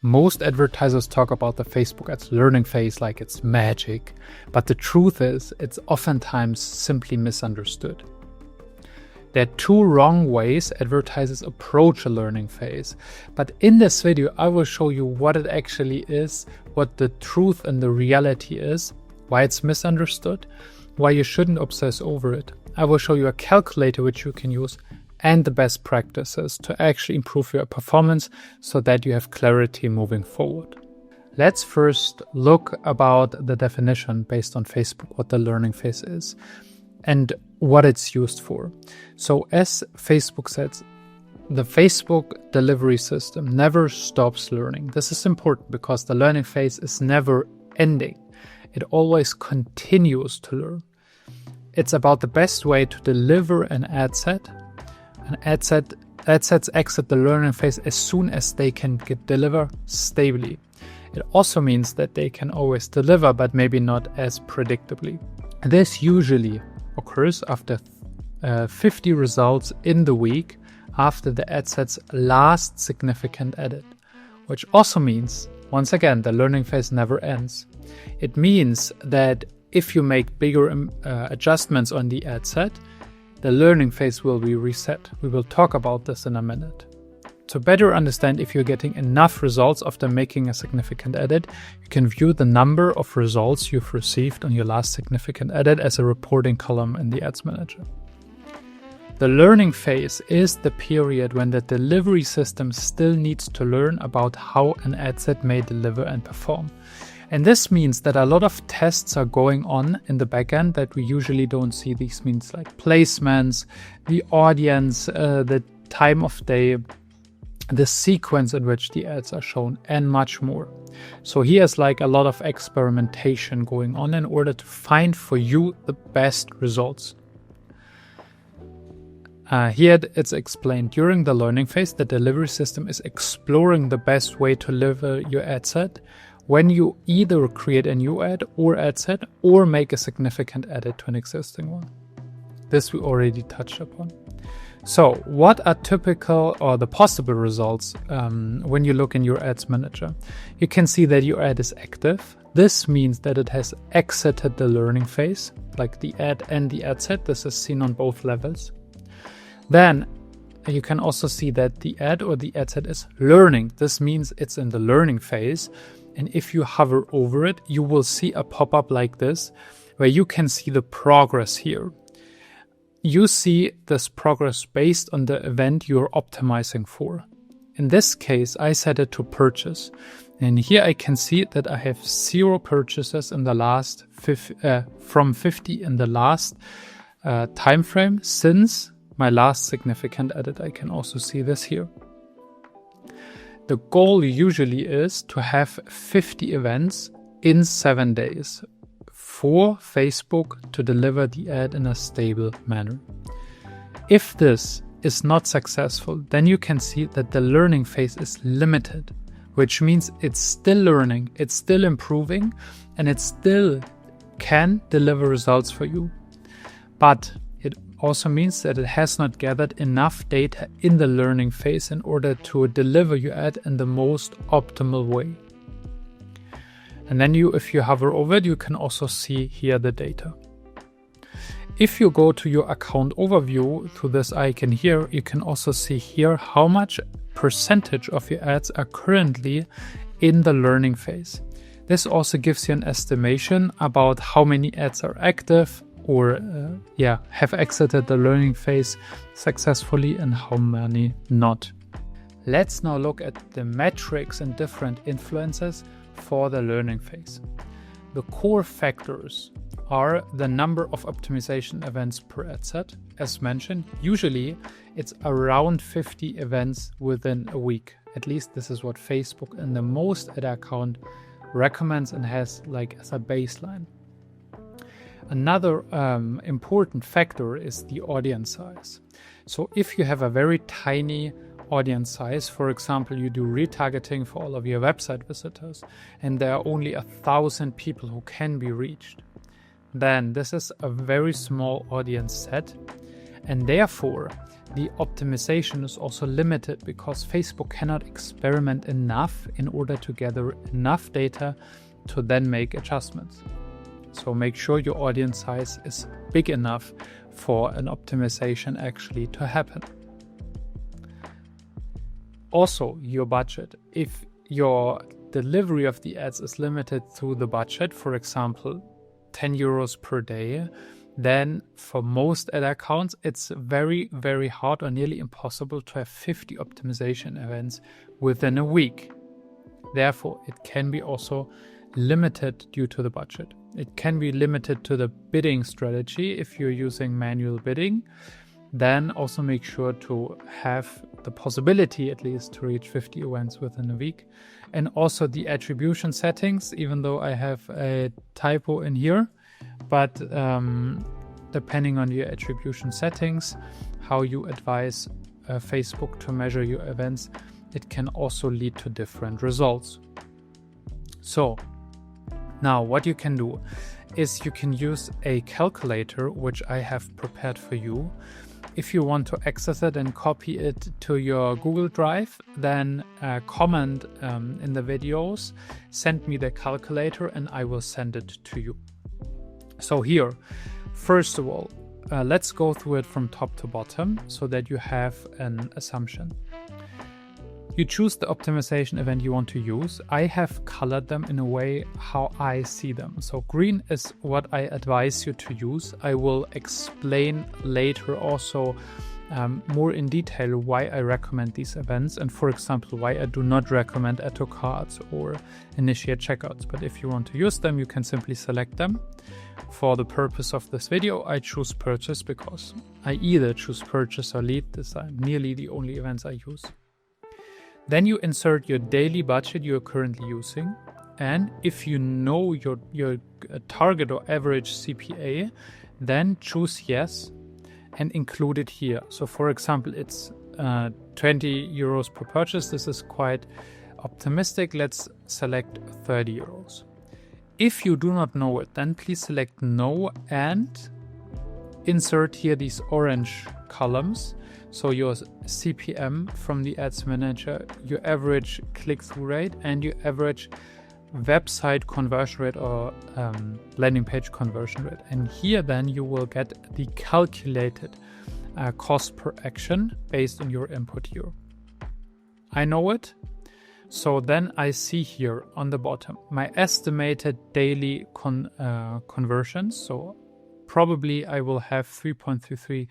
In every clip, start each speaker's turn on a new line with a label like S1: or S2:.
S1: Most advertisers talk about the Facebook ads learning phase like it's magic, but the truth is it's oftentimes simply misunderstood. There are two wrong ways advertisers approach a learning phase, but in this video I will show you what it actually is, what the truth and the reality is, why it's misunderstood, why you shouldn't obsess over it. I will show you a calculator which you can use and the best practices to actually improve your performance so that you have clarity moving forward. Let's first look about the definition based on Facebook, what the learning phase is and what it's used for. So as Facebook says, the Facebook delivery system never stops learning. This is important because the learning phase is never ending. It always continues to learn. It's about the best way to deliver an ad set. Ad sets exit the learning phase as soon as they can deliver stably. It also means that they can always deliver, but maybe not as predictably. This usually occurs after 50 results in the week after the ad set's last significant edit, which also means, once again, the learning phase never ends. It means that if you make bigger adjustments on the ad set, the learning phase will be reset. We will talk about this in a minute. To better understand if you're getting enough results after making a significant edit, you can view the number of results you've received on your last significant edit as a reporting column in the Ads Manager. The learning phase is the period when the delivery system still needs to learn about how an ad set may deliver and perform. And this means that a lot of tests are going on in the backend that we usually don't see. These means like placements, the audience, the time of day, the sequence in which the ads are shown, and much more. So here's like a lot of experimentation going on in order to find for you the best results. Here it's explained, during the learning phase, the delivery system is exploring the best way to deliver your ad set when you either create a new ad or ad set or make a significant edit to an existing one. This we already touched upon. So what are typical or the possible results when you look in your Ads Manager? You can see that your ad is active. This means that it has exited the learning phase, like the ad and the ad set. This is seen on both levels. Then you can also see that the ad or the ad set is learning. This means it's in the learning phase. And if you hover over it, you will see a pop-up like this, where you can see the progress here. You see this progress based on the event you're optimizing for. In this case, I set it to purchase. And here I can see that I have 0 purchases in the last from 50 in the last time frame since my last significant edit. I can also see this here. The goal usually is to have 50 events in 7 days for Facebook to deliver the ad in a stable manner. If this is not successful, then you can see that the learning phase is limited, which means it's still learning, it's still improving, and it still can deliver results for you. But it also means that it has not gathered enough data in the learning phase in order to deliver your ad in the most optimal way. And then if you hover over it, you can also see here the data. If you go to your account overview to this icon here, you can also see here how much percentage of your ads are currently in the learning phase. This also gives you an estimation about how many ads are active or have exited the learning phase successfully and how many not. Let's now look at the metrics and different influences for the learning phase. The core factors are the number of optimization events per ad set. As mentioned, usually it's around 50 events within a week. At least this is what Facebook and the most ad account recommends and has like as a baseline. Another important factor is the audience size. So if you have a very tiny audience size, for example, you do retargeting for all of your website visitors and there are only 1,000 people who can be reached, then this is a very small audience set and therefore the optimization is also limited because Facebook cannot experiment enough in order to gather enough data to then make adjustments. So make sure your audience size is big enough for an optimization actually to happen. Also, your budget. If your delivery of the ads is limited through the budget, for example, 10 euros per day, then for most ad accounts, it's very, very hard or nearly impossible to have 50 optimization events within a week. Therefore, it can be also limited due to the budget. It can be limited to the bidding strategy. If you're using manual bidding, then also make sure to have the possibility at least to reach 50 events within a week. And also the attribution settings, even though I have a typo in here, but depending on your attribution settings, how you advise Facebook to measure your events, it can also lead to different results. So now what you can do is you can use a calculator, which I have prepared for you. If you want to access it and copy it to your Google Drive, then comment in the videos, send me the calculator and I will send it to you. So here, first of all, let's go through it from top to bottom so that you have an assumption. You choose the optimization event you want to use. I have colored them in a way how I see them. So green is what I advise you to use. I will explain later also more in detail why I recommend these events and, for example, why I do not recommend add to carts or initiate checkouts. But if you want to use them, you can simply select them. For the purpose of this video, I choose purchase because I either choose purchase or lead. These are nearly the only events I use. Then you insert your daily budget you're currently using. And if you know your target or average CPA, then choose yes and include it here. So for example, it's 20 euros per purchase. This is quite optimistic. Let's select 30 euros. If you do not know it, then please select no and insert here these orange columns. So your CPM from the Ads Manager, your average click-through rate, and your average website conversion rate or landing page conversion rate. And here then you will get the calculated cost per action based on your input here. I know it. So then I see here on the bottom my estimated daily conversions. So probably I will have 3.33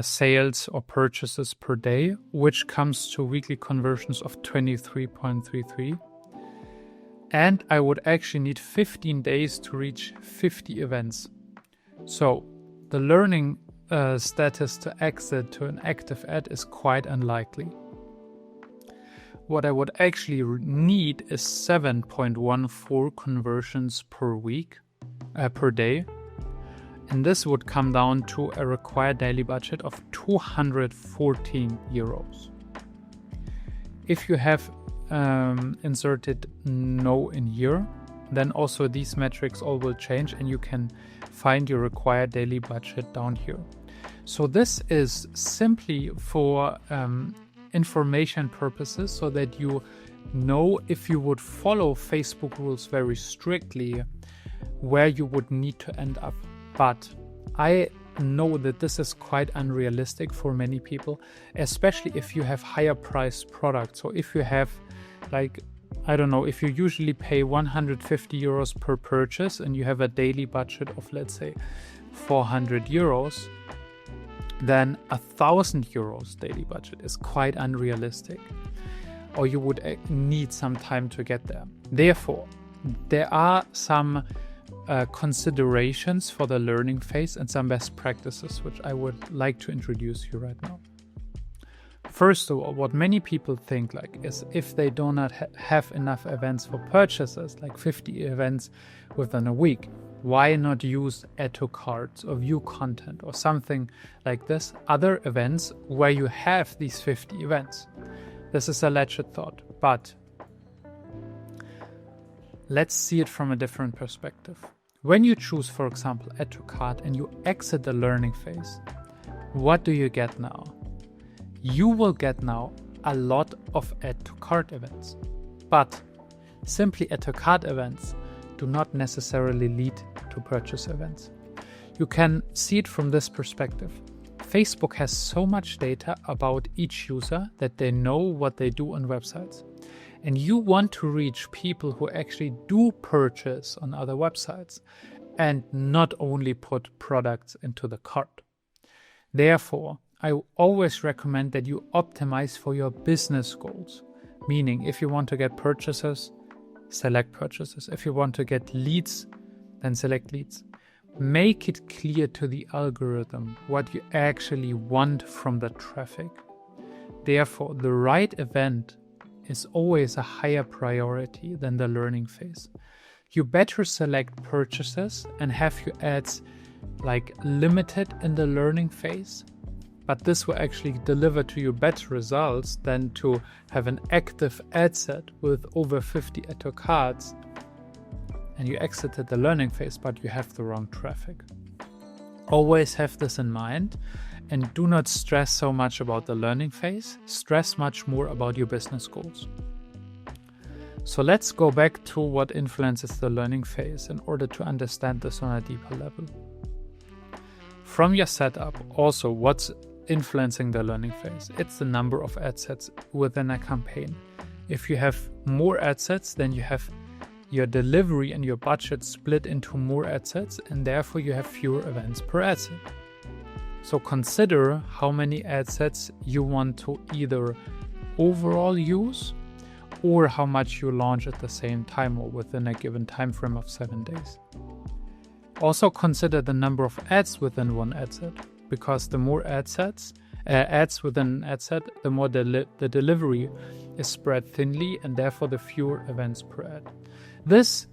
S1: sales or purchases per day, which comes to weekly conversions of 23.33. And I would actually need 15 days to reach 50 events. So the learning status to exit to an active ad is quite unlikely. What I would actually need is 7.14 conversions per week, per day. And this would come down to a required daily budget of 214 euros. If you have inserted no in here, then also these metrics all will change and you can find your required daily budget down here. So this is simply for information purposes so that you know if you would follow Facebook rules very strictly where you would need to end up. But I know that this is quite unrealistic for many people, especially if you have higher priced products. So if you have, like, I don't know, if you usually pay 150 euros per purchase and you have a daily budget of, let's say, 400 euros, then 1,000 euros daily budget is quite unrealistic, or you would need some time to get there. Therefore, there are some considerations for the learning phase and some best practices which I would like to introduce you right now. First of all, what many people think like is if they do not have enough events for purchases, like 50 events within a week, why not use add to carts or view content or something like this, other events where you have these 50 events? This is a legit thought, but let's see it from a different perspective. When you choose, for example, add to cart and you exit the learning phase, what do you get now? you will get now a lot of add to cart events. But simply add to cart events do not necessarily lead to purchase events. You can see it from this perspective. Facebook has so much data about each user that they know what they do on websites. And you want to reach people who actually do purchase on other websites and not only put products into the cart. Therefore, I always recommend that you optimize for your business goals. Meaning, if you want to get purchases, select purchases. If you want to get leads, then select leads. Make it clear to the algorithm what you actually want from the traffic. Therefore, the right event is always a higher priority than the learning phase. You better select purchases and have your ads like limited in the learning phase, but this will actually deliver to you better results than to have an active ad set with over 50 add to carts and you exited the learning phase, but you have the wrong traffic. Always have this in mind and do not stress so much about the learning phase. Stress much more about your business goals. So let's go back to what influences the learning phase in order to understand this on a deeper level. From your setup, also what's influencing the learning phase? It's the number of ad sets within a campaign. If you have more ad sets, then you have your delivery and your budget split into more ad sets, and therefore you have fewer events per ad set. So consider how many ad sets you want to either overall use or how much you launch at the same time or within a given time frame of 7 days. Also consider the number of ads within one ad set, because the more ads within an ad set, the more the delivery is spread thinly and therefore the fewer events per ad. This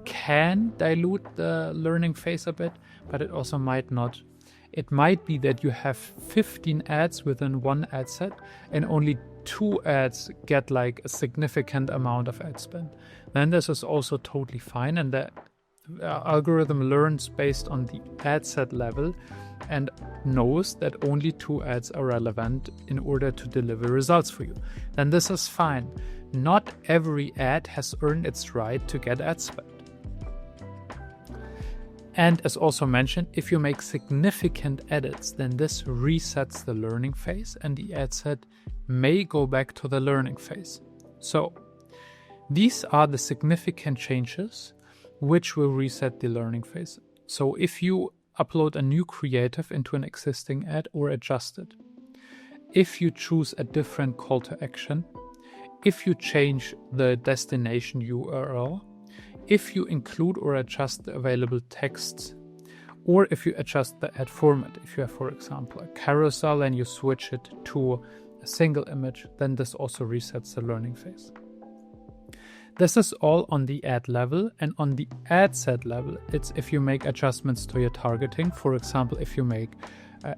S1: can dilute the learning phase a bit, but it also might not. It might be that you have 15 ads within one ad set and only 2 ads get like a significant amount of ad spend. Then this is also totally fine, and the algorithm learns based on the ad set level and knows that only 2 ads are relevant in order to deliver results for you. Then this is fine. Not every ad has earned its right to get ad spend. And as also mentioned, if you make significant edits, then this resets the learning phase and the ad set may go back to the learning phase. So these are the significant changes which will reset the learning phase. So if you upload a new creative into an existing ad or adjust it, if you choose a different call to action, if you change the destination URL, if you include or adjust the available texts, or if you adjust the ad format. If you have, for example, a carousel and you switch it to a single image, then this also resets the learning phase. This is all on the ad level, and on the ad set level, it's if you make adjustments to your targeting. For example, if you make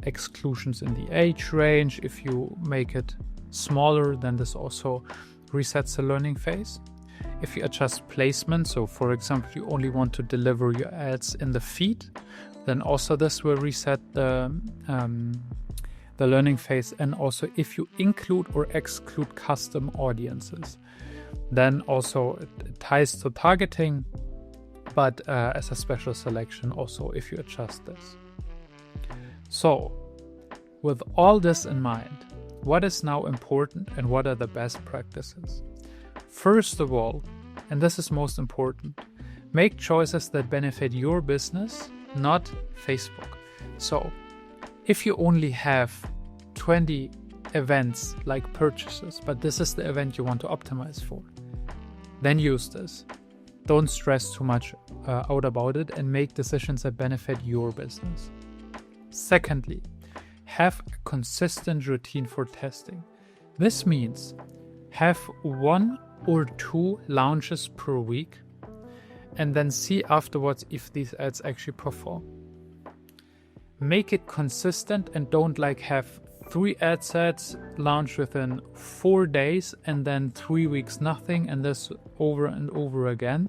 S1: exclusions in the age range, if you make it smaller, then this also resets the learning phase. If you adjust placement, so for example, you only want to deliver your ads in the feed, then also this will reset the learning phase. And also if you include or exclude custom audiences, then also it ties to targeting, but as a special selection also if you adjust this. So with all this in mind, what is now important and what are the best practices? First of all, and this is most important, make choices that benefit your business, not Facebook. So if you only have 20 events like purchases, but this is the event you want to optimize for, then use this. Don't stress too much out about it and make decisions that benefit your business. Secondly, have a consistent routine for testing. This means have 1 or 2 launches per week and then see afterwards if these ads actually perform. Make it consistent and don't like have 3 ad sets launched within 4 days and then 3 weeks nothing, and this over and over again.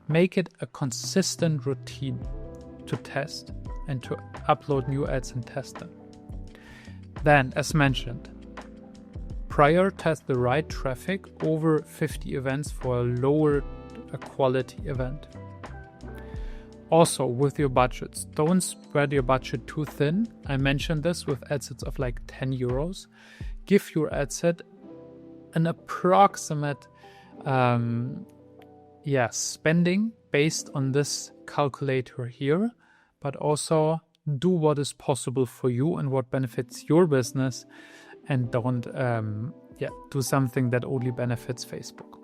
S1: Make it a consistent routine to test and to upload new ads and test them. Then, as mentioned, Prioritize the right traffic over 50 events for a lower quality event. Also, with your budgets, don't spread your budget too thin. I mentioned this with ad sets of like 10 euros. Give your ad set an approximate spending based on this calculator here, but also do what is possible for you and what benefits your business, and don't do something that only benefits Facebook.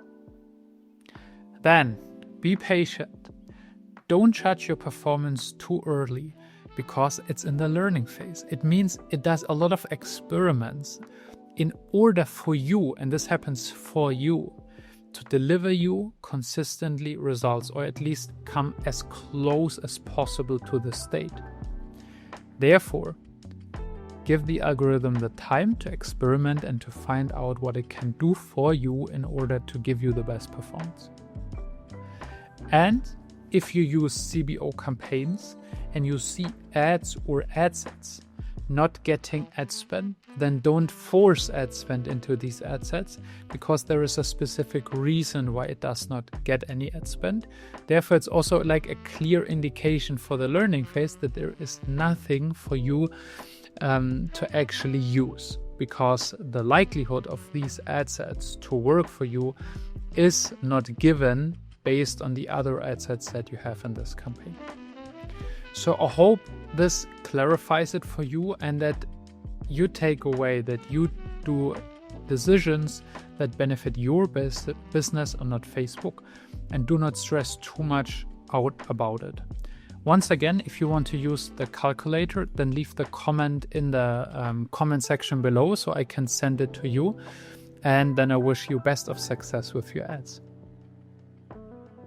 S1: Then be patient. Don't judge your performance too early because it's in the learning phase. It means it does a lot of experiments in order for you, and this happens for you, to deliver you consistently results, or at least come as close as possible to the state. Therefore, give the algorithm the time to experiment and to find out what it can do for you in order to give you the best performance. And if you use CBO campaigns and you see ads or ad sets not getting ad spend, then don't force ad spend into these ad sets, because there is a specific reason why it does not get any ad spend. Therefore, it's also like a clear indication for the learning phase that there is nothing for you to actually use, because the likelihood of these ad sets to work for you is not given based on the other ad sets that you have in this campaign. So I hope this clarifies it for you, and that you take away that you do decisions that benefit your business and not Facebook, and do not stress too much out about it. Once again, if you want to use the calculator, then leave the comment in the comment section below so I can send it to you, and then I wish you best of success with your ads.